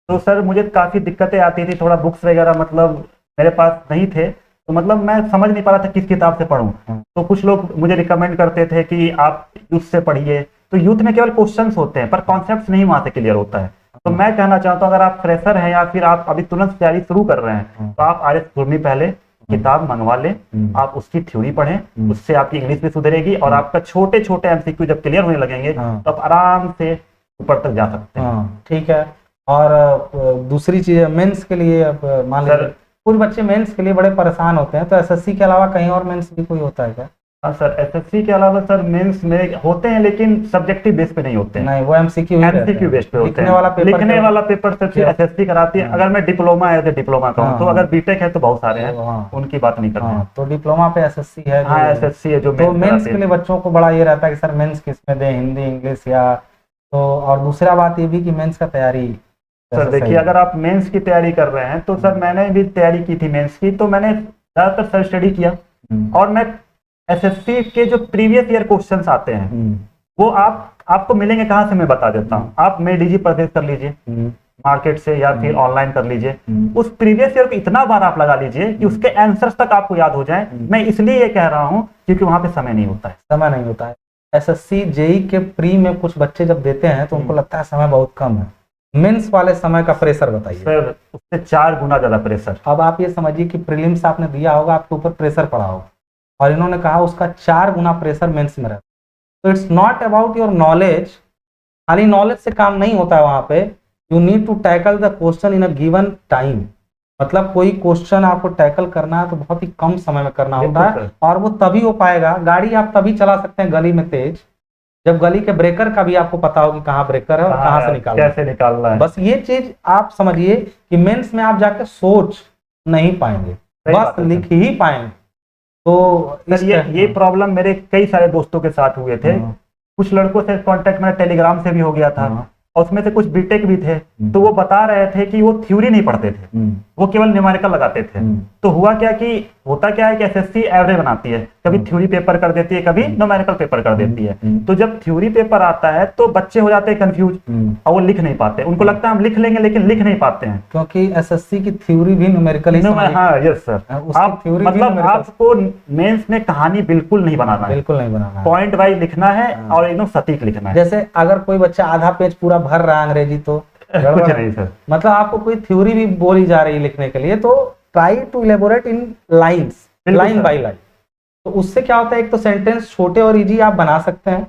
तो सर मुझे काफी दिक्कतें आती थी, थोड़ा बुक्स वगैरह मतलब मेरे पास नहीं थे, तो मतलब मैं समझ नहीं पा रहा था किस किताब से पढूं। तो कुछ लोग मुझे रिकमेंड करते थे कि आप यूथ से पढ़िए, तो यूथ में केवल क्वेश्चंस होते हैं पर कॉन्सेप्ट्स नहीं वहां से क्लियर होता है। तो मैं कहना चाहता हूँ अगर आप फ्रेशर हैं या फिर आप अभी तुरंत तैयारी शुरू कर रहे हैं तो आप आर एस खुरमी पहले किताब मंगवा लें, आप उसकी थ्योरी पढ़ें, उससे आपकी इंग्लिश भी सुधरेगी और आपका छोटे छोटे एमसीक्यू जब क्लियर होने लगेंगे तो आप आराम से ऊपर तक जा सकते हैं। ठीक है। और दूसरी चीज मेंस के लिए, अब मान लीजिए कुछ बच्चे मेंस के लिए बड़े परेशान होते हैं, तो एसएससी के अलावा कहीं और मेंस भी कोई होता है क्या? हाँ सर, एसएससी के अलावा सर मेंस में होते हैं, लेकिन सब्जेक्टिव बेस पे नहीं होते हैं। नहीं, वो एमसीक्यू बेस पे होते हैं। लिखने वाला पेपर सिर्फ एसएससी कराती है। अगर मैं डिप्लोमा है तो डिप्लोमा कहूँ, तो अगर बीटेक है तो बहुत सारे हैं, उनकी बात नहीं करते हैं। तो डिप्लोमा पे एसएससी है। हाँ, एसएससी है जो मेंस के लिए बच्चों को बड़ा ये रहता है कि सर मेंस किस में दें, हिंदी, इंग्लिश या तो। और दूसरा बात ये भी कि मेंस का तैयारी सर देखिए, अगर आप मेंस की तैयारी कर रहे हैं तो सर मैंने भी तैयारी की थी मेंस की, तो मैंने ज्यादातर सेल्फ स्टडी किया और मैं एसएससी के जो प्रीवियस ईयर क्वेश्चंस आते हैं वो आपको मिलेंगे कहाँ से, मैं बता देता हूँ। आप मेल डीजी परचेज कर लीजिए मार्केट से या फिर ऑनलाइन कर लीजिए, उस प्रीवियस ईयर को इतना बार आप लगा लीजिए कि उसके आंसर्स तक आपको याद हो जाए। मैं इसलिए ये कह रहा हूँ क्योंकि वहां पे समय नहीं होता है। समय नहीं होता है। एसएससी जेई के प्री में कुछ बच्चे जब देते हैं तो उनको लगता है समय बहुत कम है। मेंस वाले समय का प्रेशर बताइए। सर उससे 4 गुना ज्यादा प्रेशर। अब आप ये समझिए कि प्रीलिम्स आपने दिया होगा, आपके ऊपर प्रेशर पड़ा होगा, और इन्होंने कहा उसका 4 गुना प्रेशर मेंस में रहता है। तो it's not about your knowledge, खाली नॉलेज से काम नहीं होता है वहां पे। You need to tackle the question in a given time. मतलब कोई क्वेश्चन आपको टैकल करना है तो बहुत ही कम समय में करना होता है, और वो तभी हो पाएगा। गाड़ी आप तभी चला सकते हैं गली में तेज, जब गली के ब्रेकर का भी आपको पता हो कि कहाँ ब्रेकर है और कहाँ से निकालना, कैसे निकालना है। बस ये चीज आप समझिए कि मेंस में आप जाके सोच नहीं पाएंगे, बस लिख ही पाएंगे। तो ये प्रॉब्लम मेरे कई सारे दोस्तों के साथ हुए थे। कुछ लड़कों से कांटेक्ट मेरा टेलीग्राम से भी हो गया था, और उसमें से कुछ बीटेक भी थे, तो वो बता रहे थे कि वो थ्योरी नहीं पढ़ते थे, वो केवल न्यूमेरिकल लगाते थे। तो हुआ क्या कि होता क्या है कि एसएससी एवरेज बनाती है, कभी थ्योरी पेपर कर देती है, कभी न्यूमेरिकल पेपर कर देती है। तो जब थ्योरी पेपर आता है तो बच्चे हो जाते हैं कंफ्यूज और वो लिख नहीं पाते। उनको लगता है हम लिख लेंगे, लेकिन लिख नहीं पाते हैं, क्योंकि एसएससी की थ्योरी भी न्यूमेरिकल ही है। हाँ यस सर, आप मतलब आपको मेंस में कहानी बिल्कुल नहीं बनाना है, बिल्कुल नहीं बनाना है, पॉइंट वाइज लिखना है और एकदम सटीक लिखना है। जैसे अगर कोई बच्चा आधा पेज पूरा भर रहा है अंग्रेजी तो कुछ नहीं सर, मतलब आपको कोई थ्योरी भी बोली जा रही है लिखने के लिए, तो try to elaborate in lines, line by line. तो उससे क्या होता है, एक तो सेंटेंस छोटे और इजी आप बना सकते हैं,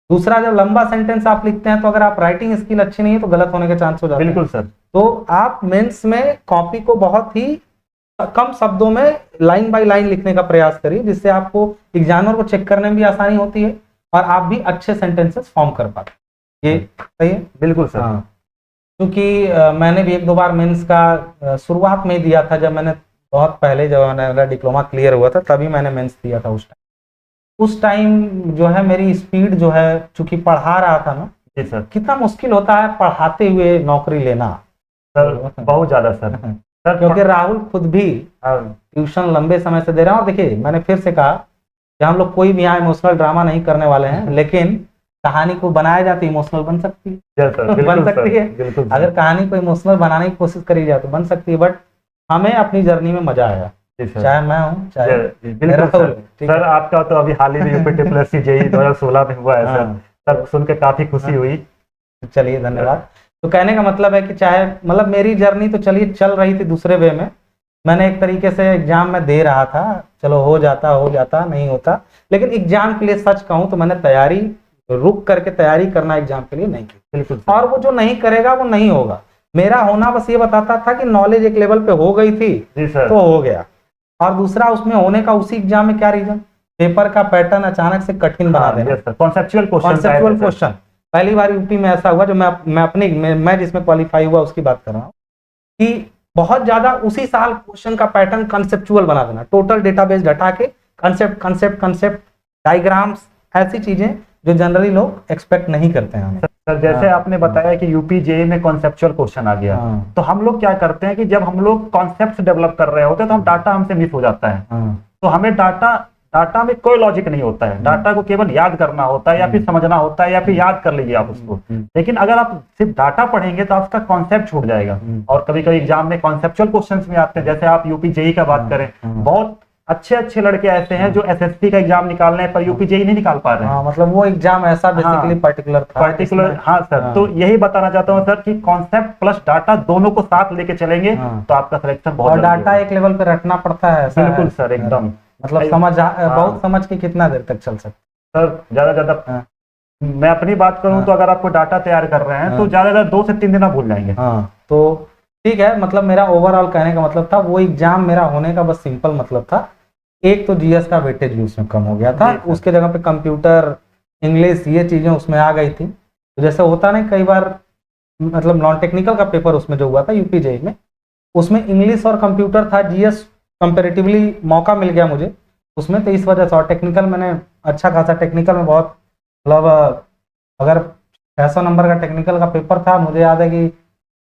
दूसरा जब लंबा सेंटेंस आप लिखते हैं तो अगर आप राइटिंग स्किल अच्छी नहीं है तो गलत होने के चांस हो जाते हैं। बिल्कुल सर। तो आप मेंस में कॉपी को बहुत ही कम शब्दों में लाइन बाय लाइन लिखने का प्रयास करिए, जिससे आपको एग्जामिनर को चेक करने में भी आसानी होती है और आप भी अच्छे सेंटेंसेस फॉर्म कर पाते। ये सही है? बिल्कुल सर। हाँ, क्योंकि मैंने भी 1-2 बार मेंस का शुरुआत में दिया था, जब मैंने बहुत पहले जब मेरा डिप्लोमा क्लियर हुआ था तभी मैंने मेंस दिया था। उस टाइम जो है मेरी स्पीड जो है, चूंकि पढ़ा रहा था ना, जी सर, कितना मुश्किल होता है पढ़ाते हुए नौकरी लेना सर, बहुत ज्यादा सर। क्योंकि राहुल खुद भी ट्यूशन लंबे समय से दे रहा है। और देखिए मैंने फिर से कहा कि हम लोग कोई भी यहाँ इमोशनल ड्रामा नहीं करने वाले हैं, लेकिन कहानी को बनाया जाए तो इमोशनल बन सकती है, बन सकती है। अगर कहानी को इमोशनल बनाने की कोशिश करी जाए तो बन सकती है, बट हमें अपनी जर्नी में मजा आया, चाहे मैं हूँ चाहे बिल्कुल सर। आपका तो अभी हाल ही में यूपी ट्रिपल जेईई 2016 में हुआ है सर, तब सुन के काफी खुशी हुई। चलिए धन्यवाद। तो कहने का मतलब है कि चाहे मतलब मेरी जर्नी तो चलिए चल रही थी दूसरे वे में, मैंने एक तरीके से एग्जाम में दे रहा था, चलो हो जाता नहीं होता, लेकिन एग्जाम के लिए सच कहूँ तो मैंने तैयारी रुक करके तैयारी करना एग्जाम के लिए नहीं की। बिल्कुल। और वो जो नहीं करेगा वो नहीं होगा। मेरा होना बस ये बताता था कि नॉलेज एक लेवल पे हो गई थी जी सर, तो हो गया। और दूसरा उसमें होने का उसी एग्जाम में क्या रीजन, पेपर का पैटर्न अचानक से कठिन बना देना। कॉन्सेप्चुअल क्वेश्चन पहली बार यूपी में ऐसा हुआ, जो मैं जिसमें क्वालिफाई हुआ उसकी बात कर रहा हूँ, कि बहुत ज्यादा उसी साल क्वेश्चन का पैटर्न कंसेप्चुअल बना देना, टोटल डेटाबेस हटा के कंसेप्ट डायग्राम्स, ऐसी चीजें जो जनरली लोग एक्सपेक्ट नहीं करते हैं। सर जैसे आपने बताया कि यूपी जेईई में कॉन्सेप्चुअल क्वेश्चन आ गया, तो हम लोग क्या करते हैं कि जब हम लोग कॉन्सेप्ट डेवलप कर रहे होते हैं तो हम डाटा हमसे मिस हो जाता है। तो हमें डाटा में कोई लॉजिक नहीं होता है, डाटा को केवल याद करना होता है या फिर समझना होता है या फिर याद कर लीजिए आप उसको। लेकिन अगर आप सिर्फ डाटा पढ़ेंगे तो आपका कॉन्सेप्ट छूट जाएगा। और कभी कभी एग्जाम में कॉन्सेप्चुअल क्वेश्चंस में आते हैं, जैसे आप यूपी जेईई का बात करें, बहुत अच्छे अच्छे लड़के ऐसे हैं जो एसएससी का एग्जाम निकाल रहे हैं पर यूपीजेई नहीं निकाल पा रहे हैं। हाँ, मतलब वो एग्जाम ऐसा बेसिकली पर्टिकुलर था पर्टिकुलर। जिसमें- हाँ सर, तो यही बताना चाहता हूँ सर कि कॉन्सेप्ट प्लस डाटा दोनों को साथ लेके चलेंगे तो आपका सिलेक्शन बहुत और जल्दी डाटा होगा। एक लेवल पे रटना पड़ता है, ऐसा बिल्कुल है? सर, एकदम। मतलब बहुत समझ के कितना देर तक चल सकता सर ज्यादा मैं अपनी बात करूं तो अगर आपको डाटा तैयार कर रहे हैं तो ज्यादा 2 से 3 दिन आप भूल जाएंगे। हाँ, तो ठीक है, मतलब मेरा ओवरऑल कहने का मतलब था वो एग्जाम मेरा होने का बस सिंपल मतलब था, एक तो जीएस का वेटेज भी उसमें कम हो गया था, उसके जगह पे कंप्यूटर, इंग्लिश, ये चीजें उसमें आ गई थी। तो जैसे होता नहीं कई बार, मतलब नॉन टेक्निकल का पेपर उसमें जो हुआ था यूपीजेई में, उसमें इंग्लिश और कंप्यूटर था, जीएस कंपेरेटिवली मौका मिल गया मुझे उसमें, तो इस वजह से। और टेक्निकल मैंने अच्छा खासा, टेक्निकल में बहुत, मतलब अगर 600 नंबर का टेक्निकल का पेपर था, मुझे याद है कि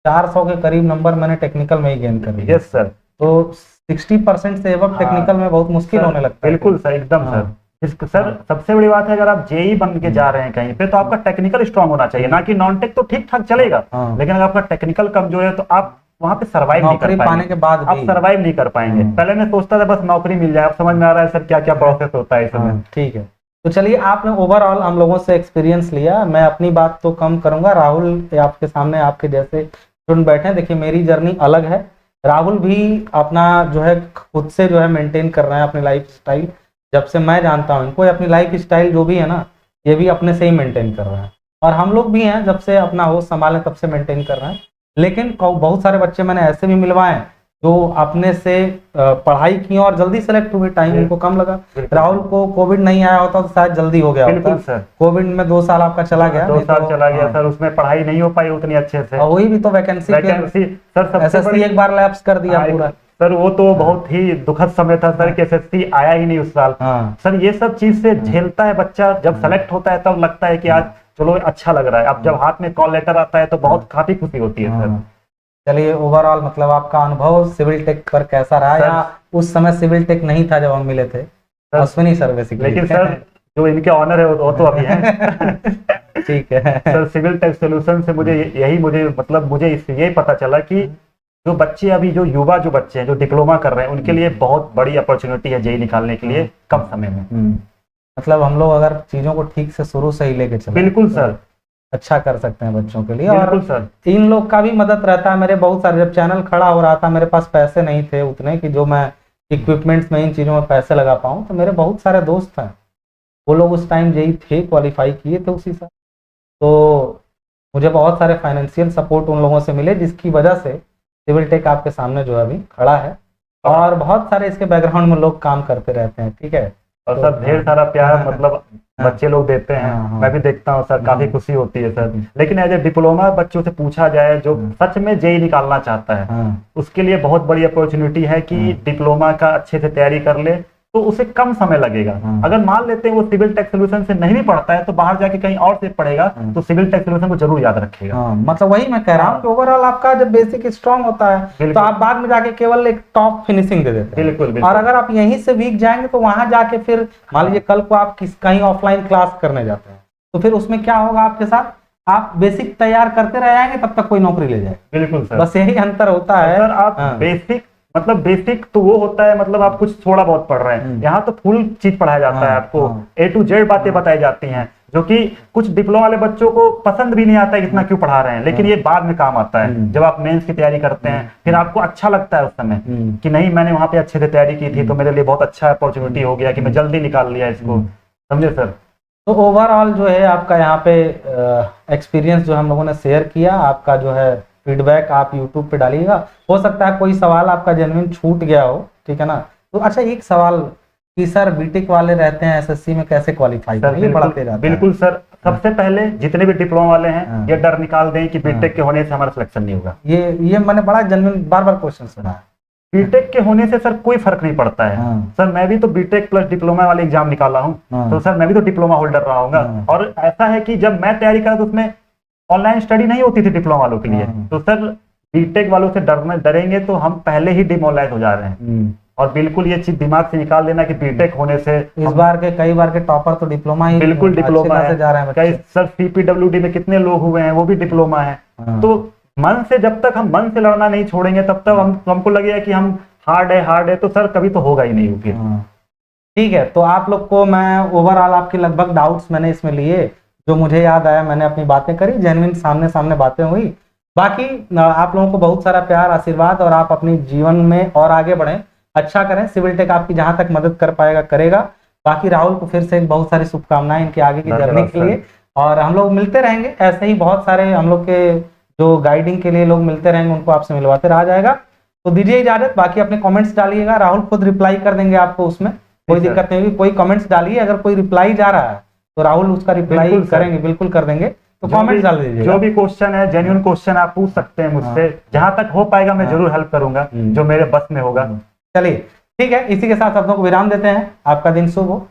400 के करीब नंबर मैंने टेक्निकल में ही गेन कर लिए। Yes sir. तो 60% से एबव टेक्निकल में बहुत मुश्किल होने लगता है। बिल्कुल सर, एकदम सर। सर सबसे बड़ी बात है, अगर आप जेई बन के जा रहे हैं कहीं पे तो आपका टेक्निकल स्ट्रांग होना चाहिए, ना कि नॉन टेक तो ठीक ठाक चलेगा, लेकिन अगर आपका टेक्निकल कमजोर है तो आप वहां पे सर्वाइव नहीं कर पाएंगे। पाने के बाद आप सर्वाइव नहीं कर पाएंगे। पहले मैं सोचता था बस नौकरी मिल जाए, अब समझ में आ रहा है सर क्या क्या प्रोसेस होता है इसमें। ठीक है, तो चलिए, आपने ओवरऑल हम लोगों से एक्सपीरियंस लिया, मैं अपनी बात तो कम करूंगा, राहुल आपके सामने आपके जैसे स्टूडेंट बैठे हैं। देखिए मेरी जर्नी अलग है, राहुल भी अपना जो है खुद से जो है मेंटेन कर रहे हैं अपनी लाइफ स्टाइल। जब से मैं जानता हूँ इनको, अपनी लाइफ स्टाइल जो भी है ना, ये भी अपने से ही मेंटेन कर रहे हैं, और हम लोग भी हैं जब से अपना होश संभालें तब से मेंटेन कर रहे हैं। लेकिन बहुत सारे बच्चे मैंने ऐसे भी मिलवाए जो अपने से पढ़ाई की और जल्दी सेलेक्ट हुए, टाइम उनको कम लगा। राहुल को कोविड नहीं आया होता तो शायद जल्दी हो गया होता। बिल्कुल सर। कोविड में 2 साल आपका चला गया, 2 साल चला गया सर, उसमें पढ़ाई नहीं हो पाई उतनी अच्छे से। वही भी तो वैकेंसी सर सबसे बड़ी एक बार लैप्स कर दिया पूरा। सर वो तो बहुत ही दुखद समय था सर कि एसएससी आया ही नहीं उस साल। सर ये सब चीज से झेलता है बच्चा, जब सेलेक्ट होता है तब लगता है कि आज चलो अच्छा लग रहा है, अब जब हाथ में कॉल लेटर आता है तो बहुत काफी खुशी होती है सर। चलिए, ओवरऑल मतलब आपका अनुभव सिविल टेक पर कैसा रहा, या उस समय सिविल टेक नहीं था जब हम मिले थे? Ashwini sir basically. लेकिन सर जो इनके ऑनर है वो तो अभी है। ठीक है सर, सिविल टेक सोल्यूशन से मुझे इसलिए पता चला कि जो बच्चे अभी जो युवा जो बच्चे हैं जो डिप्लोमा कर रहे हैं उनके लिए बहुत बड़ी अपॉर्चुनिटी है जेई निकालने के लिए कम समय में। मतलब हम लोग अगर चीजों को ठीक से शुरू से ही लेके चले, बिल्कुल सर, अच्छा कर सकते हैं बच्चों के लिए। बिल्कुल और सर, इन लोग का भी मदद रहता है। मेरे बहुत सारे, जब चैनल खड़ा हो रहा था मेरे पास पैसे नहीं थे उतने कि जो मैं इक्विपमेंट्स में इन चीज़ों में पैसे लगा पाऊँ, तो मेरे बहुत सारे दोस्त हैं, वो लोग उस टाइम जेई थे, क्वालिफाई किए थे उसी साल, तो मुझे बहुत सारे फाइनेंशियल सपोर्ट उन लोगों से मिले, जिसकी वजह से सिविल टेक आपके सामने जो है अभी खड़ा है। और बहुत सारे इसके बैकग्राउंड में लोग काम करते रहते हैं। ठीक है, और तो सर ढेर सारा प्यार मतलब बच्चे लोग देते हैं, मैं भी देखता हूँ सर, काफी खुशी होती है सर। लेकिन एज ए डिप्लोमा बच्चों से पूछा जाए जो सच में जेई निकालना चाहता है, उसके लिए बहुत बड़ी अपॉर्चुनिटी है कि डिप्लोमा का अच्छे से तैयारी कर ले तो उसे कम समय लगेगा। अगर मान लेते हैं वो सिविल टेक सोल्यूशन से नहीं भी पढ़ता है तो बाहर जाके कहीं और से पढ़ेगा तो सिविल टेक सोल्यूशन को जरूर याद रखेगा। मतलब वही मैं कह रहा हूँ कि ओवरऑल आपका जब बेसिक स्ट्रांग होता है तो आप बाद में जाके केवल एक टॉप फिनिशिंग दे देते हैं। बिल्कुल। और अगर आप यहीं से वीक जाएंगे तो वहां जाके फिर मान लीजिए कल को आप कहीं ऑफलाइन क्लास करने जाते हैं तो फिर उसमें क्या होगा आपके साथ, आप बेसिक तैयार करते रह जाएंगे तब तक कोई नौकरी ले जाए। बिल्कुल सर, बस यही अंतर होता है सर। आप बेसिक तो वो होता है, मतलब आप कुछ थोड़ा बहुत पढ़ रहे हैं, यहाँ तो फुल चीज पढ़ाया जाता है आपको, A to Z बातें बताई जाती हैं जो कि कुछ डिप्लोमा वाले बच्चों को पसंद भी नहीं आता है इतना क्यों पढ़ा रहे हैं, लेकिन ये बाद में काम आता है जब आप मेंस की तैयारी करते हैं, फिर आपको अच्छा लगता है उस समय कि नहीं मैंने वहां पे अच्छे से तैयारी की थी तो मेरे लिए बहुत अच्छा अपॉर्चुनिटी हो गया कि मैं जल्दी निकाल लिया इसको, समझे सर। तो ओवरऑल जो है आपका यहाँ पे एक्सपीरियंस जो हम लोगों ने शेयर किया, आपका जो है फीडबैक आप यूट्यूब पे डालिएगा। हो सकता है कोई सवाल आपका जेन्युइन छूट गया हो, ठीक है ना। तो अच्छा, एक सवाल कि सर बीटेक वाले रहते हैं एसएससी में कैसे क्वालिफाई करें, ये बड़ा तेज आता है। बिल्कुल सर, सबसे पहले जितने भी डिप्लोमा वाले हैं ये डर निकाल दें कि बीटेक के होने से हमारा सिलेक्शन नहीं होगा। ये मैंने बड़ा जेन्युइन बार क्वेश्चन सुना है। बीटेक के होने से सर कोई फर्क नहीं पड़ता है। सर मैं भी तो बीटेक प्लस डिप्लोमा वाले एग्जाम निकाला हूँ, तो सर मैं भी तो डिप्लोमा होल्डर रहा हूँ। और ऐसा है कि जब मैं तैयारी करा तो उसमें ऑनलाइन स्टडी नहीं होती थी डिप्लोमा वालों के लिए, तो सर बीटेक वालों से डरेंगे तो हम पहले ही डिमोलाइज हो जा रहे हैं। और बिल्कुल ये चीज दिमाग से निकाल देना कि बीटेक होने से इस बार के कई बार के टॉपर तो डिप्लोमा ही, बिल्कुल डिप्लोमा है। जा रहे हैं कई सर सीपीडब्ल्यूडी में कितने लोग हुए हैं वो भी डिप्लोमा है। तो मन से जब तक हम मन से लड़ना नहीं छोड़ेंगे तब तक हमको लगेगा कि हम हार्ड है तो सर कभी तो होगा ही नहीं वो फिर। हाँ, ठीक है। तो आप लोग को मैं ओवरऑल आपके लगभग डाउट्स मैंने इसमें लिए, जो मुझे याद आया मैंने अपनी बातें करी, जेन्युइन सामने सामने बातें हुई। बाकी आप लोगों को बहुत सारा प्यार आशीर्वाद, और आप अपनी जीवन में और आगे बढ़ें, अच्छा करें। सिविल टेक आपकी जहां तक मदद कर पाएगा करेगा। बाकी राहुल को फिर से बहुत सारी शुभकामनाएं इनके आगे की जर्नी के लिए, और हम लोग मिलते रहेंगे ऐसे ही। बहुत सारे हम लोग के जो गाइडिंग के लिए लोग मिलते रहेंगे, उनको आपसे मिलवाते रहा जाएगा। तो दीजिए इजाजत, बाकी अपने कमेंट्स डालिएगा, राहुल खुद रिप्लाई कर देंगे आपको, उसमें कोई दिक्कत नहीं होगी। कोई कमेंट्स डालिए, अगर कोई रिप्लाई जा रहा है तो राहुल उसका रिप्लाई बिल्कुल सर। करेंगे, बिल्कुल कर देंगे। तो कमेंट्स डाल दीजिए, जो भी क्वेश्चन है जेन्युइन क्वेश्चन आप पूछ सकते हैं मुझसे, जहां तक हो पाएगा मैं जरूर हेल्प करूंगा, जो मेरे बस में होगा। चलिए ठीक है, इसी के साथ अपनों को विराम देते हैं। आपका दिन शुभ हो।